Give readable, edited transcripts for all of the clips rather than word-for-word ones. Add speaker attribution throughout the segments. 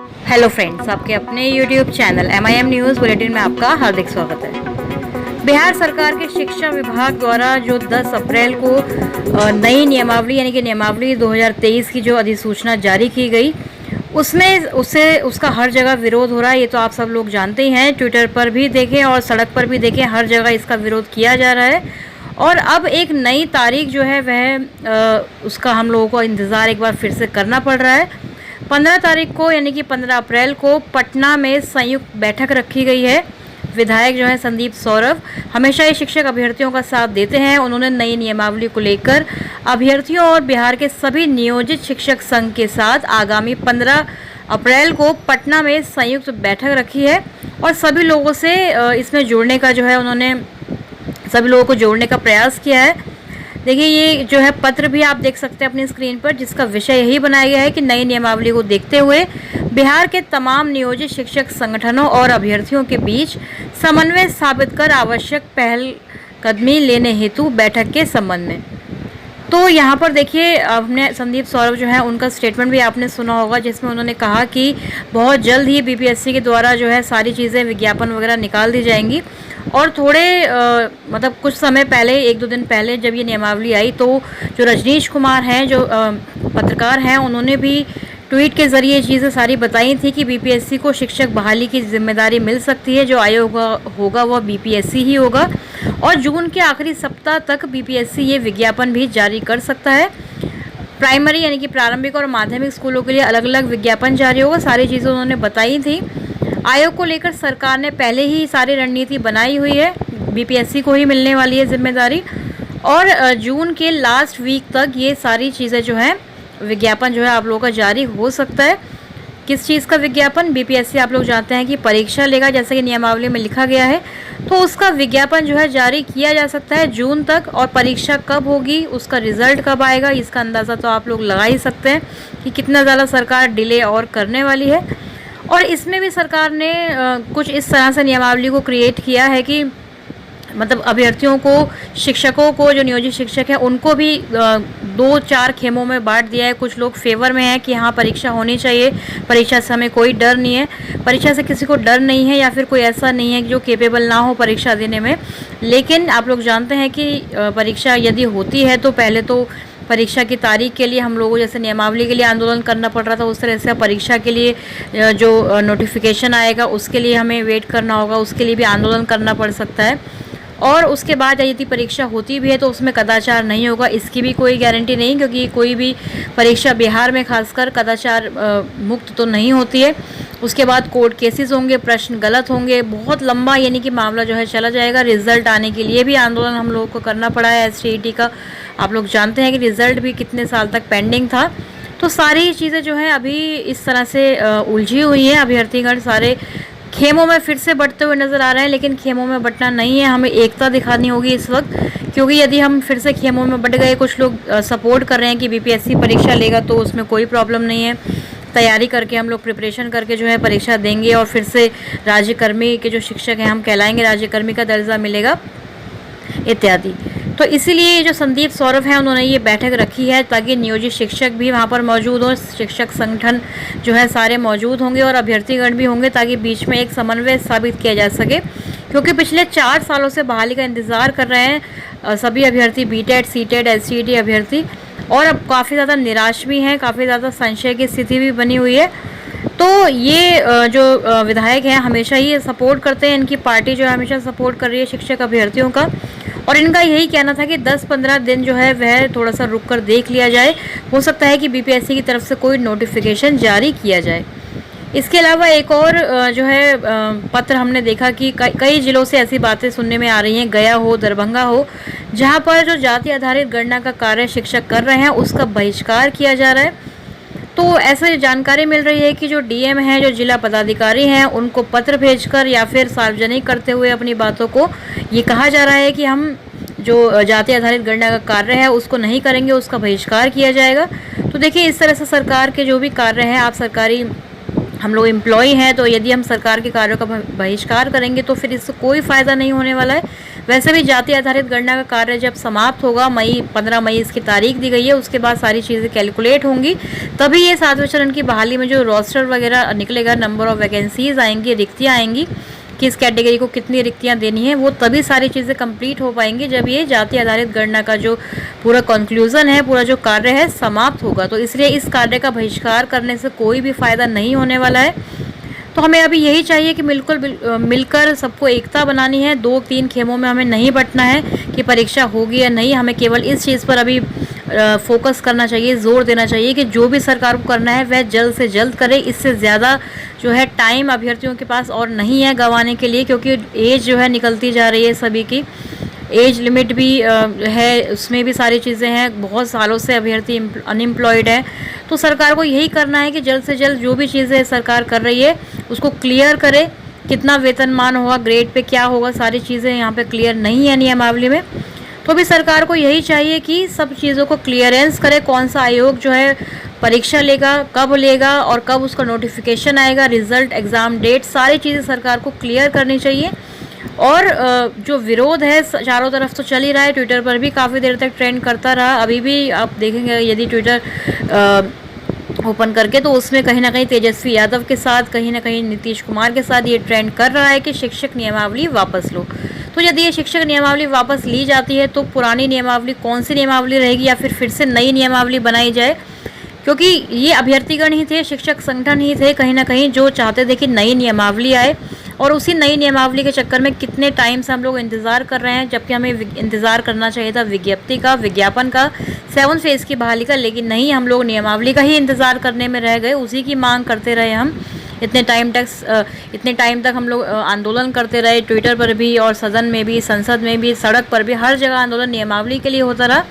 Speaker 1: Hello friends, आपके अपने YouTube channel MIM news bulletin में आपका हार्दिक स्वागत है। बिहार सरकार के शिक्षा विभाग द्वारा जो 10 अप्रैल को नई नियमावली यानी कि नियमावली 2023 की जो अधिसूचना जारी की गई, उसमें उसका हर जगह विरोध हो रहा है। ये तो आप सब लोग जानते ही हैं, ट्विटर पर भी देखें और सड़क पर भी देखें, हर जगह इसका विरोध किया जा रहा है। और अब एक नई तारीख जो है वह उसका हम लोगों को इंतज़ार एक बार फिर से करना पड़ रहा है। 15 तारीख को यानी कि 15 अप्रैल को पटना में संयुक्त बैठक रखी गई है। विधायक जो है संदीप सौरभ हमेशा ही शिक्षक अभ्यर्थियों का साथ देते हैं। उन्होंने नई नियमावली को लेकर अभ्यर्थियों और बिहार के सभी नियोजित शिक्षक संघ के साथ आगामी 15 अप्रैल को पटना में संयुक्त बैठक रखी है और सभी लोगों से इसमें जुड़ने का जो है उन्होंने सभी लोगों को जोड़ने का प्रयास किया है। देखिए, ये जो है पत्र भी आप देख सकते हैं अपनी स्क्रीन पर, जिसका विषय यही बनाया गया है कि नई नियमावली को देखते हुए बिहार के तमाम नियोजित शिक्षक संगठनों और अभ्यर्थियों के बीच समन्वय स्थापित कर आवश्यक पहल कदमी लेने हेतु बैठक के संबंध में। तो यहाँ पर देखिए, हमने संदीप सौरभ जो है उनका स्टेटमेंट भी आपने सुना होगा, जिसमें उन्होंने कहा कि बहुत जल्द ही BPSC के द्वारा जो है सारी चीज़ें विज्ञापन वगैरह निकाल दी जाएंगी। और थोड़े मतलब कुछ समय पहले, 1-2 दिन पहले जब ये नियमावली आई, तो जो रजनीश कुमार हैं, जो पत्रकार हैं, उन्होंने भी ट्वीट के ज़रिए चीज़ें सारी बताई थी कि BPSC को शिक्षक बहाली की जिम्मेदारी मिल सकती है। जो आयोग होगा वह BPSC ही होगा और जून के आखिरी सप्ताह तक BPSC ये विज्ञापन भी जारी कर सकता है। प्राइमरी यानी कि प्रारंभिक और माध्यमिक स्कूलों के लिए अलग अलग विज्ञापन जारी होगा। सारी चीज़ें उन्होंने बताई थी। आयोग को लेकर सरकार ने पहले ही सारी रणनीति बनाई हुई है। BPSC को ही मिलने वाली है जिम्मेदारी और जून के लास्ट वीक तक ये सारी चीज़ें जो है विज्ञापन जो है आप लोगों का जारी हो सकता है। किस चीज़ का विज्ञापन? BPSC आप लोग जानते हैं कि परीक्षा लेगा, जैसे कि नियमावली में लिखा गया है, तो उसका विज्ञापन जो है जारी किया जा सकता है जून तक। और परीक्षा कब होगी, उसका रिजल्ट कब आएगा, इसका अंदाज़ा तो आप लोग लगा ही सकते हैं कि कितना ज़्यादा सरकार डिले और करने वाली है। और इसमें भी सरकार ने कुछ इस तरह से नियमावली को क्रिएट किया है कि मतलब अभ्यर्थियों को, शिक्षकों को, जो नियोजित शिक्षक हैं, उनको भी 2-4 खेमों में बांट दिया है। कुछ लोग फेवर में हैं कि हाँ परीक्षा होनी चाहिए, परीक्षा से हमें कोई डर नहीं है, परीक्षा से किसी को डर नहीं है, या फिर कोई ऐसा नहीं है जो केपेबल ना हो परीक्षा देने में। लेकिन आप लोग जानते हैं कि परीक्षा यदि होती है तो पहले तो परीक्षा की तारीख के लिए हम लोगों को, जैसे नियमावली के लिए आंदोलन करना पड़ रहा था, उस तरह से परीक्षा के लिए जो नोटिफिकेशन आएगा उसके लिए हमें वेट करना होगा, उसके लिए भी आंदोलन करना पड़ सकता है। और उसके बाद यदि परीक्षा होती भी है तो उसमें कदाचार नहीं होगा, इसकी भी कोई गारंटी नहीं, क्योंकि कोई भी परीक्षा बिहार में खासकर कदाचार मुक्त तो नहीं होती है। उसके बाद कोर्ट केसेस होंगे, प्रश्न गलत होंगे, बहुत लंबा यानी कि मामला जो है चला जाएगा। रिजल्ट आने के लिए भी आंदोलन हम लोगों को करना पड़ा है STET का। आप लोग जानते हैं कि रिज़ल्ट भी कितने साल तक पेंडिंग था। तो सारी चीज़ें जो है अभी इस तरह से उलझी हुई हैं। अभ्यर्थीगण सारे खेमों में फिर से बढ़ते हुए नज़र आ रहे हैं, लेकिन खेमों में बंटना नहीं है, हमें एकता दिखानी होगी इस वक्त। क्योंकि यदि हम फिर से खेमों में बंट गए, कुछ लोग सपोर्ट कर रहे हैं कि BPSC परीक्षा लेगा तो उसमें कोई प्रॉब्लम नहीं है, तैयारी करके हम लोग प्रिपरेशन करके जो है परीक्षा देंगे और फिर से राज्यकर्मी के जो शिक्षक हैं हम कहलाएंगे, राज्यकर्मी का दर्जा मिलेगा इत्यादि। तो इसीलिए जो संदीप सौरभ हैं उन्होंने ये बैठक रखी है ताकि नियोजित शिक्षक भी वहाँ पर मौजूद हों, शिक्षक संगठन जो है सारे मौजूद होंगे और अभ्यर्थीगण भी होंगे, ताकि बीच में एक समन्वय स्थापित किया जा सके। क्योंकि पिछले 4 सालों से बहाली का इंतज़ार कर रहे हैं सभी अभ्यर्थी, BTET, CTET, STET अभ्यर्थी, और अब काफ़ी ज़्यादा निराश भी हैं, काफ़ी ज़्यादा संशय की स्थिति भी बनी हुई है। तो ये जो विधायक हैं हमेशा ही सपोर्ट करते हैं, इनकी पार्टी जो है हमेशा सपोर्ट कर रही है शिक्षक अभ्यर्थियों का, और इनका यही कहना था कि 10-15 दिन जो है वह थोड़ा सा रुक कर देख लिया जाए, हो सकता है कि BPSC की तरफ से कोई नोटिफिकेशन जारी किया जाए। इसके अलावा एक और जो है पत्र हमने देखा कि कई जिलों से ऐसी बातें सुनने में आ रही हैं, गया हो, दरभंगा हो, जहां पर जो जाति आधारित गणना का कार्य शिक्षक कर रहे हैं उसका बहिष्कार किया जा रहा है। तो ऐसे जानकारी मिल रही है कि जो DM हैं, जो जिला पदाधिकारी हैं, उनको पत्र भेजकर या फिर सार्वजनिक करते हुए अपनी बातों को ये कहा जा रहा है कि हम जो जाति आधारित गणना का कार्य है उसको नहीं करेंगे, उसका बहिष्कार किया जाएगा। तो देखिए, इस तरह से सरकार के जो भी कार्य हैं, आप सरकारी हम लोग एम्प्लॉय हैं, तो यदि हम सरकार के कार्यों का बहिष्कार करेंगे तो फिर इससे कोई फ़ायदा नहीं होने वाला है। वैसे भी जाति आधारित गणना का कार्य जब समाप्त होगा, 15 मई इसकी तारीख दी गई है, उसके बाद सारी चीज़ें कैलकुलेट होंगी, तभी ये 7वें चरण की बहाली में जो रोस्टर वगैरह निकलेगा, नंबर ऑफ वैकेंसीज आएंगी, रिक्तियाँ आएंगी, किस कैटेगरी को कितनी रिक्तियां देनी है, वो तभी सारी चीज़ें कंप्लीट हो पाएंगी जब ये जाति आधारित गणना का जो पूरा कंक्लूजन है, पूरा जो कार्य है समाप्त होगा। तो इसलिए इस कार्य का बहिष्कार करने से कोई भी फ़ायदा नहीं होने वाला है। तो हमें अभी यही चाहिए कि मिलकर सबको एकता बनानी है। 2-3 खेमों में हमें नहीं बंटना है कि परीक्षा होगी या नहीं। हमें केवल इस चीज़ पर अभी फोकस करना चाहिए, जोर देना चाहिए कि जो भी सरकार को करना है वह जल्द से जल्द करे। इससे ज़्यादा जो है टाइम अभ्यर्थियों के पास और नहीं है गंवाने के लिए, क्योंकि एज जो है निकलती जा रही है, सभी की एज लिमिट भी है, उसमें भी सारी चीज़ें हैं। बहुत सालों से अभ्यर्थी अनएम्प्लॉयड है। तो सरकार को यही करना है कि जल्द से जल्द जो भी चीज़ें सरकार कर रही है उसको क्लियर करे। कितना वेतनमान होगा, ग्रेड पे क्या होगा, सारी चीज़ें यहाँ पे क्लियर नहीं है नियमावली में। तो भी सरकार को यही चाहिए कि सब चीज़ों को क्लियरेंस करे। कौन सा आयोग जो है परीक्षा लेगा, कब लेगा और कब उसका नोटिफिकेशन आएगा, रिजल्ट, एग्ज़ाम डेट, सारी चीज़ें सरकार को क्लियर करनी चाहिए। और जो विरोध है चारों तरफ तो चल ही रहा है, ट्विटर पर भी काफ़ी देर तक ट्रेंड करता रहा। अभी भी आप देखेंगे यदि ट्विटर ओपन करके, तो उसमें कहीं ना कहीं तेजस्वी यादव के साथ, कहीं ना कहीं नीतीश कुमार के साथ ये ट्रेंड कर रहा है कि शिक्षक नियमावली वापस लो। तो यदि ये शिक्षक नियमावली वापस ली जाती है तो पुरानी नियमावली कौन सी नियमावली रहेगी, या फिर से नई नियमावली बनाई जाए? क्योंकि ये अभ्यर्थीगण ही थे, शिक्षक संगठन ही थे कहीं ना कहीं जो चाहते थे कि नई नियमावली आए, और उसी नई नियमावली के चक्कर में कितने टाइम से हम लोग इंतज़ार कर रहे हैं, जबकि हमें इंतज़ार करना चाहिए था विज्ञप्ति का, विज्ञापन का, 7 फेज़ की बहाली का। लेकिन नहीं, हम लोग नियमावली का ही इंतज़ार करने में रह गए, उसी की मांग करते रहे हम इतने टाइम तक हम लोग आंदोलन करते रहे, ट्विटर पर भी और सदन में भी, संसद में भी, सड़क पर भी, हर जगह आंदोलन नियमावली के लिए होता रहा।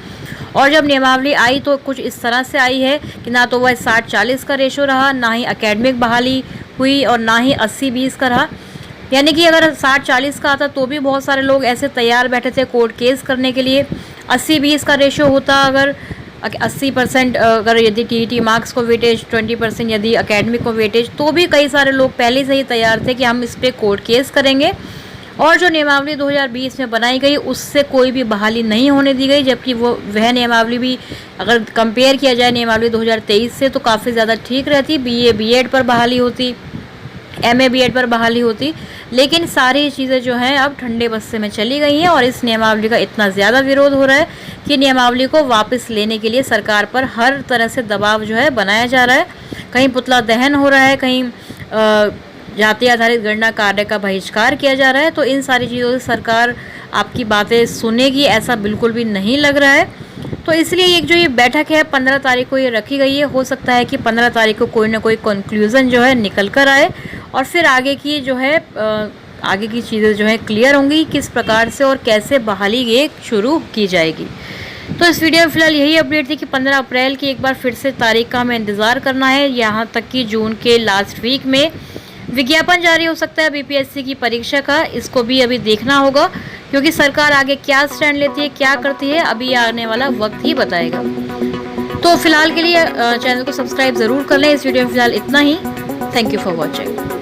Speaker 1: और जब नियमावली आई तो कुछ इस तरह से आई है कि ना तो वह 60-40 का रेशो रहा, ना ही एकेडमिक बहाली हुई, और ना ही 80-20 का रहा। यानी कि अगर 60-40 का आता तो भी बहुत सारे लोग ऐसे तैयार बैठे थे कोर्ट केस करने के लिए। 80-20 का रेशो होता, अगर 80% अगर यदि टीईटी मार्क्स को वेटेज, 20% यदि एकेडमिक को वेटेज, तो भी कई सारे लोग पहले से ही तैयार थे कि हम इस पर कोर्ट केस करेंगे। और जो नियमावली 2020 में बनाई गई उससे कोई भी बहाली नहीं होने दी गई, जबकि वह नियमावली भी अगर कंपेयर किया जाए नियमावली 2023 से तो काफ़ी ज़्यादा ठीक रहती। BA BEd पर बहाली होती, MA BEd पर बहाली होती, लेकिन सारी चीज़ें जो हैं अब ठंडे बस्ते में चली गई हैं। और इस नियमावली का इतना ज़्यादा विरोध हो रहा है कि नियमावली को वापस लेने के लिए सरकार पर हर तरह से दबाव जो है बनाया जा रहा है। कहीं पुतला दहन हो रहा है, कहीं जाति आधारित गणना कार्य का बहिष्कार किया जा रहा है। तो इन सारी चीज़ों से सरकार आपकी बातें सुनेगी ऐसा बिल्कुल भी नहीं लग रहा है। तो इसलिए एक जो ये बैठक है 15 तारीख को ये रखी गई है, हो सकता है कि 15 तारीख को कोई ना कोई कंक्लूज़न जो है निकल कर आए, और फिर आगे की जो है आगे की चीज़ें जो है क्लियर होंगी, किस प्रकार से और कैसे बहाली ये शुरू की जाएगी। तो इस वीडियो में फिलहाल यही अपडेट थी कि 15 अप्रैल की एक बार फिर से तारीख का हमें इंतज़ार करना है। यहाँ तक कि जून के लास्ट वीक में विज्ञापन जारी हो सकता है BPSC की परीक्षा का, इसको भी अभी देखना होगा, क्योंकि सरकार आगे क्या स्टैंड लेती है, क्या करती है, अभी आने वाला वक्त ही बताएगा। तो फिलहाल के लिए चैनल को सब्सक्राइब ज़रूर कर लें। इस वीडियो में फिलहाल इतना ही। Thank you for watching.